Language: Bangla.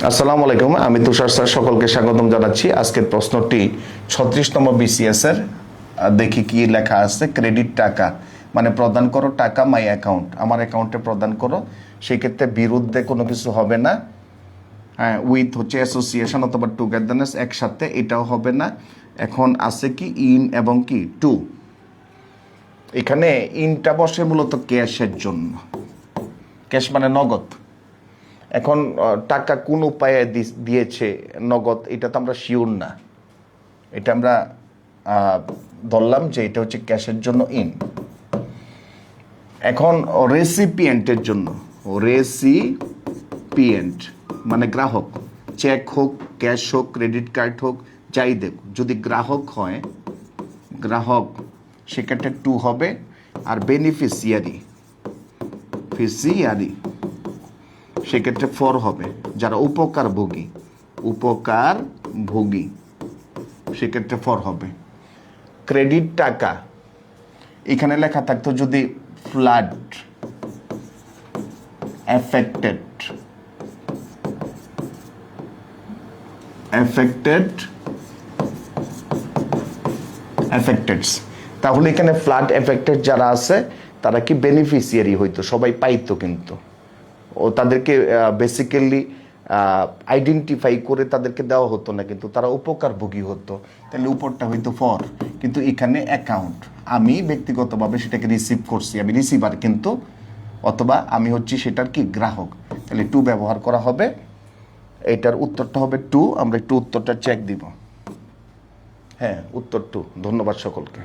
আসসালামু আলাইকুম, আমি তুষার স্যার, সকলকে স্বাগতম জানাচ্ছি। আজকের প্রশ্নটি 36তম বিসিএস এর। দেখি কি লেখা আছে। ক্রেডিট টাকা মানে প্রদান করো টাকা মাই অ্যাকাউন্ট, আমার অ্যাকাউন্টে প্রদান করো। সেই ক্ষেত্রে বিরুদ্ধে কোনো কিছু হবে না। হ্যাঁ, উইথ হচ্ছে অ্যাসোসিয়েশন অথবা টুগেদারনেস, একসাথে, এটাও হবে না। এখন আছে কি ইন এবং কি টু। এখানে ইনটা বসে মূলত ক্যাশের জন্য। ক্যাশ মানে নগদ। এখন টাকা কোন উপায়ে দিয়েছে, নগদ, এটা তো আমরা শিওর না। এটা আমরা ধরলাম যে এটা হচ্ছে ক্যাশের জন্য ইন। এখন রেসিপিয়েন্টের জন্য, রেসিপিয়েন্ট মানে গ্রাহক, চেক হোক, ক্যাশ হোক, ক্রেডিট কার্ড হোক, যাই দেখ, যদি গ্রাহক হয়, গ্রাহক, সেক্ষেত্রে টু হবে। আর বেনিফিশিয়ারি, ফিসিয়ারি, সেক্ষেত্রে ফর হবে। যারা উপকারভোগী, উপকারভোগী, সেক্ষেত্রে ফর হবে। ক্রেডিট টাকা, এখানে লেখা থাকতো যদি ফ্লাড এফেক্টেড, তাহলে এখানে ফ্লাড এফেক্টেড যারা আছে তারা কি বেনিফিশিয়ারি হইতো, সবাই পাইতো, কিন্তু ও তাদেরকে বেসিক্যালি আইডেন্টিফাই করে তাদেরকে দেওয়া হতো না, কিন্তু তারা উপকারভোগী হতো। তাহলে উপরটা হইতো ফর, কিন্তু এখানে অ্যাকাউন্ট, আমি ব্যক্তিগতভাবে সেটাকে রিসিভ করছি, আমি রিসিভার কিন্তু, অথবা আমি হচ্ছি সেটার কি গ্রাহক। তাহলে টু ব্যবহার করা হবে। এটার উত্তরটা হবে টু। আমরা একটু উত্তরটা চেক দিব। হ্যাঁ, উত্তর টু। ধন্যবাদ সকলকে।